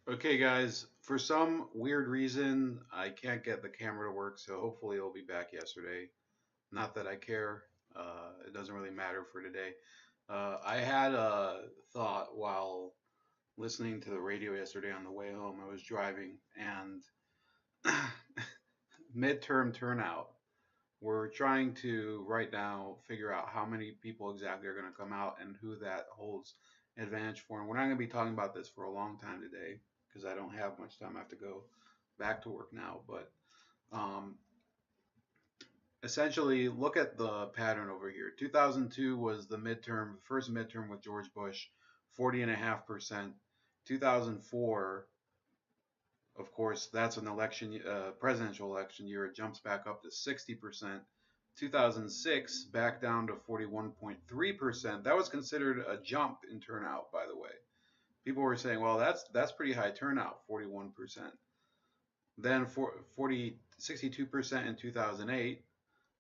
Okay, guys, for some weird reason, I can't get the camera to work, so hopefully it'll be back yesterday. Not that I care. It doesn't really matter for today. I had a thought while listening to the radio yesterday on the way home. I was driving, and midterm turnout. We're trying to right now figure out how many people exactly are going to come out and who that holds advantage for. And we're not going to be talking about this for a long time today because I don't have much time. I have to go back to work now. But um, essentially, look at the pattern over here. 2002 was the midterm, the first midterm with George Bush, 40.5%. 2004, of course, that's an election, presidential election year. It jumps back up to 60%. 2006 back down to 41.3%. That was considered a jump in turnout, by the way. People were saying, well, that's pretty high turnout, 41%. Then 62% in 2008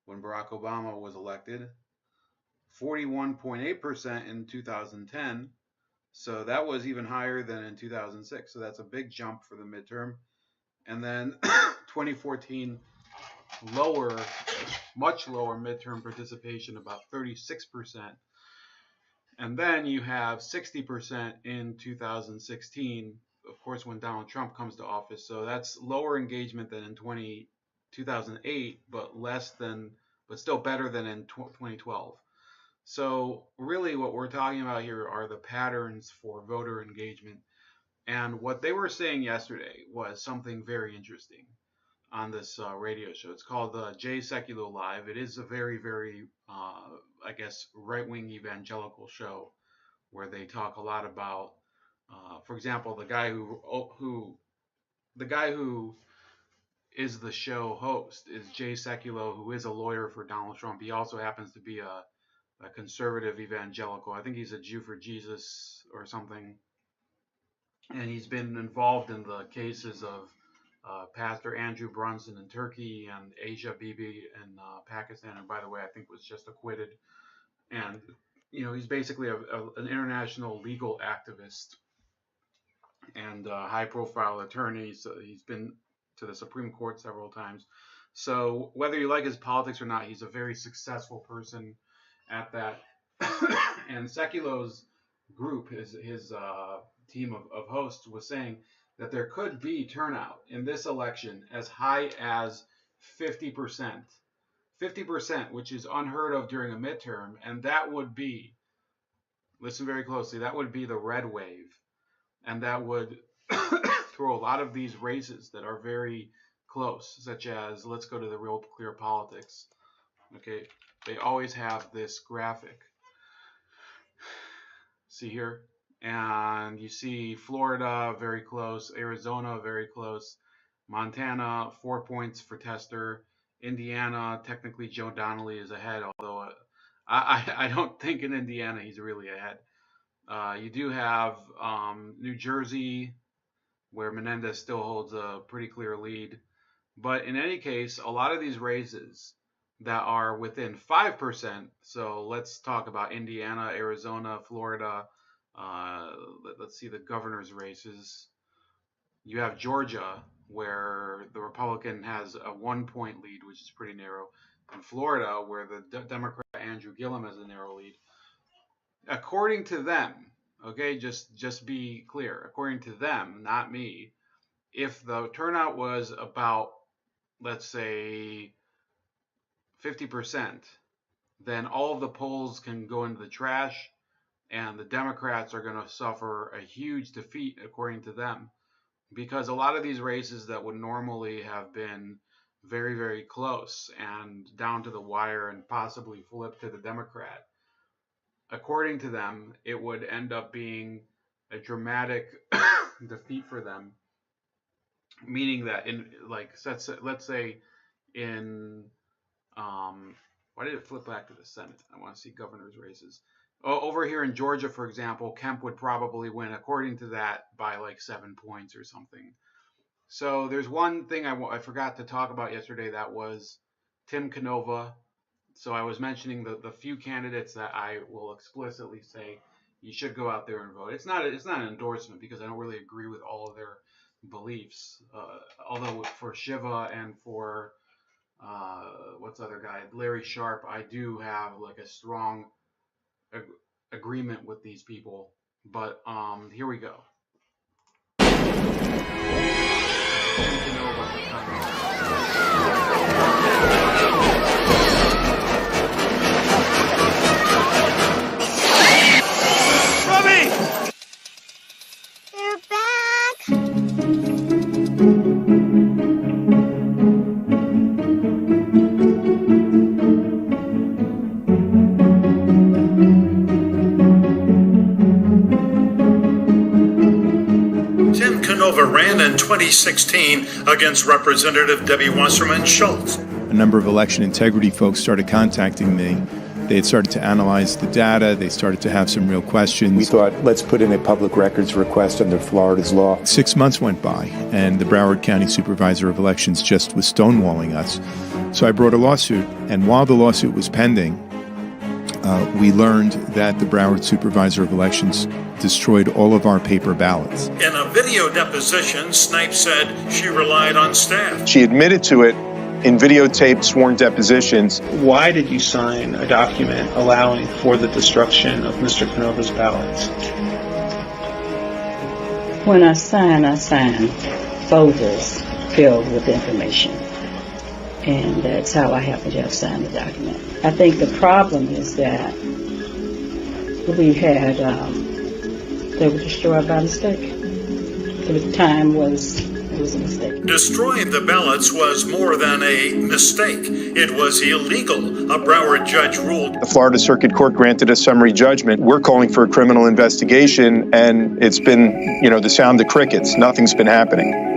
when Barack Obama was elected, 41.8% in 2010. So that was even higher than in 2006. So that's a big jump for the midterm. And then 2014, lower, much lower midterm participation, about 36%. And then you have 60% in 2016, of course, when Donald Trump comes to office. So that's lower engagement than in 2008, but still better than in 2012. So really what we're talking about here are the patterns for voter engagement. And what they were saying yesterday was something very interesting on this radio show. It's called Jay Sekulow Live. It is a very, very, I guess, right-wing evangelical show where they talk a lot about, for example, the guy who is the show host is Jay Sekulow, who is a lawyer for Donald Trump. He also happens to be a conservative evangelical. I think he's a Jew for Jesus or something, and he's been involved in the cases of Pastor Andrew Brunson in Turkey and Asia Bibi in Pakistan, and by the way, I think was just acquitted. And he's basically an international legal activist and high-profile attorney. So he's been to the Supreme Court several times. So whether you like his politics or not, he's a very successful person at that. And Sekulow's group, his team of hosts, was saying that there could be turnout in this election as high as 50%. 50%, which is unheard of during a midterm, and that would be, listen very closely, that would be the red wave, and that would throw a lot of these races that are very close, such as, let's go to the Real Clear Politics. Okay, they always have this graphic. See here? And you see Florida very close, Arizona very close, Montana 4 points for Tester, Indiana technically Joe Donnelly is ahead, although I don't think in Indiana he's really ahead. You do have New Jersey, where Menendez still holds a pretty clear lead. But in any case, a lot of these races that are within 5%, so let's talk about Indiana, Arizona, Florida. Let's see the governor's races. You have Georgia, where the Republican has a 1 point lead, which is pretty narrow. And Florida, where the Democrat Andrew Gillum has a narrow lead. According to them, okay, just be clear. According to them, not me, if the turnout was about, let's say, 50%, then all of the polls can go into the trash, and the Democrats are going to suffer a huge defeat, according to them, because a lot of these races that would normally have been very, very close and down to the wire and possibly flip to the Democrat, according to them, it would end up being a dramatic defeat for them. Meaning that in, like, let's say in why did it flip back to the Senate? I want to see governor's races. Over here in Georgia, for example, Kemp would probably win, according to that, by like 7 points or something. So there's one thing I forgot to talk about yesterday, that was Tim Canova. So I was mentioning the few candidates that I will explicitly say you should go out there and vote. It's not an endorsement because I don't really agree with all of their beliefs. Although for Shiva and for what's the other guy, Larry Sharp, I do have like a strong ag- agreement with these people. But here we go. They're back! Tim Canova ran in 2016 against Representative Debbie Wasserman Schultz. A number of election integrity folks started contacting me. They had started to analyze the data. They started to have some real questions. We thought, let's put in a public records request under Florida's law. 6 months went by, and the Broward County Supervisor of Elections just was stonewalling us. So I brought a lawsuit, and while the lawsuit was pending, we learned that the Broward Supervisor of Elections destroyed all of our paper ballots. In a video deposition, Snipes said she relied on staff. She admitted to it in videotaped sworn depositions. Why did you sign a document allowing for the destruction of Mr. Canova's ballots? When I sign folders filled with information. And that's how I happen to have signed the document. I think the problem is that we had, they were destroyed by mistake. The time was a mistake. Destroying the ballots was more than a mistake. It was illegal, a Broward judge ruled. The Florida Circuit Court granted a summary judgment. We're calling for a criminal investigation, and it's been, the sound of crickets. Nothing's been happening.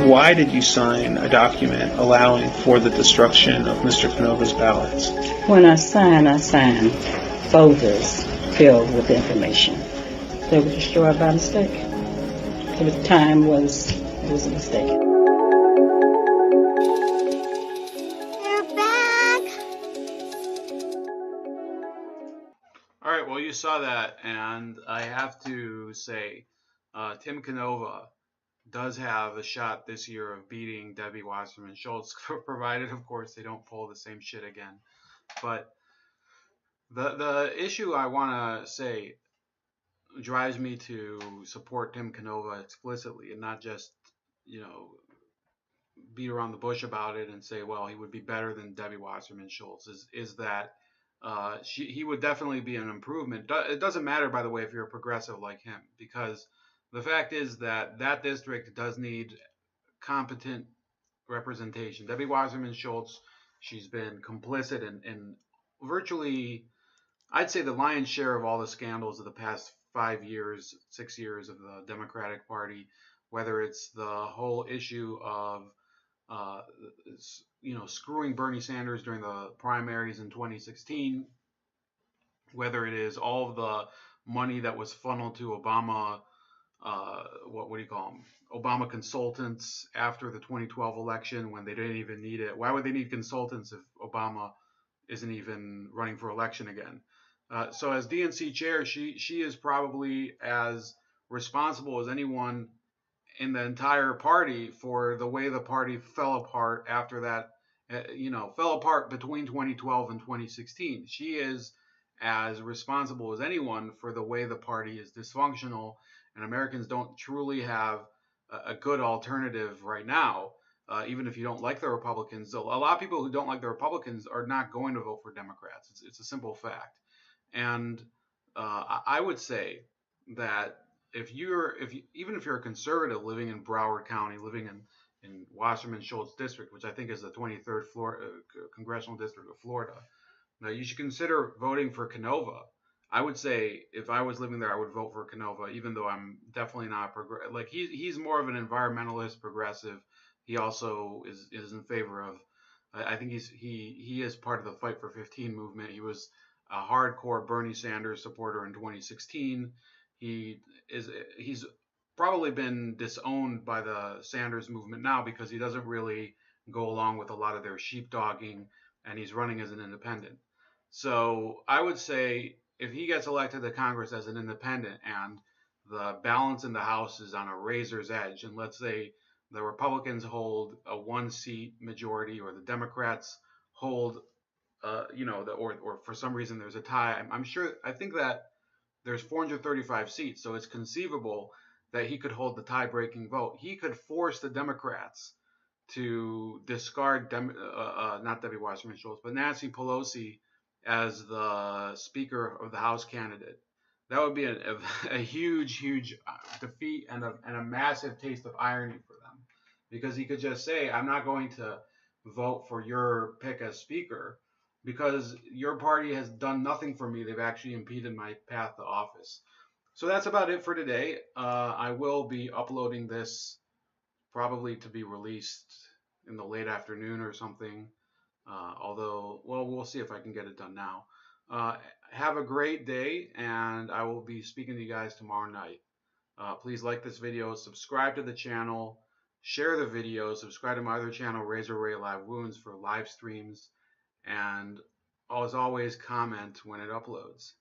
Why did you sign a document allowing for the destruction of Mr. Canova's ballots? When I sign folders filled with information. They were destroyed by mistake. The time was a mistake. They're back! All right, well, you saw that, and I have to say, Tim Canova does have a shot this year of beating Debbie Wasserman Schultz, provided, of course, they don't pull the same shit again. But the issue I want to say drives me to support Tim Canova explicitly and not just, beat around the bush about it and say, well, he would be better than Debbie Wasserman Schultz, is that he would definitely be an improvement. It doesn't matter, by the way, if you're a progressive like him, because the fact is that district does need competent representation. Debbie Wasserman Schultz, she's been complicit in virtually, I'd say, the lion's share of all the scandals of the past 5 years, 6 years of the Democratic Party, whether it's the whole issue of screwing Bernie Sanders during the primaries in 2016, whether it is all of the money that was funneled to Obama, what do you call them? Obama consultants after the 2012 election when they didn't even need it. Why would they need consultants if Obama isn't even running for election again? So as DNC chair, she is probably as responsible as anyone in the entire party for the way the party fell apart after that, fell apart between 2012 and 2016. She is as responsible as anyone for the way the party is dysfunctional, and Americans don't truly have a good alternative right now. Even if you don't like the Republicans, a lot of people who don't like the Republicans are not going to vote for Democrats. It's a simple fact. And I would say that even if you're a conservative living in Broward County, living in Wasserman Schultz district, which I think is the 23rd congressional district of Florida, now you should consider voting for Canova. I would say if I was living there, I would vote for Canova, even though I'm definitely not like he's more of an environmentalist progressive. He also is in favor of. I think he is part of the Fight for 15 movement. He was a hardcore Bernie Sanders supporter in 2016. He's probably been disowned by the Sanders movement now because he doesn't really go along with a lot of their sheepdogging, and he's running as an independent. So I would say if he gets elected to Congress as an independent and the balance in the House is on a razor's edge, and let's say the Republicans hold a 1-seat majority or the Democrats hold, or for some reason there's a tie, I think that there's 435 seats, so it's conceivable that he could hold the tie-breaking vote. He could force the Democrats to discard not Debbie Wasserman Schultz, but Nancy Pelosi as the Speaker of the House candidate. That would be a huge, huge defeat and a massive taste of irony for them, because he could just say, "I'm not going to vote for your pick as Speaker because your party has done nothing for me. They've actually impeded my path to office." So that's about it for today. I will be uploading this probably to be released in the late afternoon or something. Although, well, we'll see if I can get it done now. Have a great day, and I will be speaking to you guys tomorrow night. Please like this video, subscribe to the channel, share the video, subscribe to my other channel, Razor Ray Live Wounds, for live streams, and as always, comment when it uploads.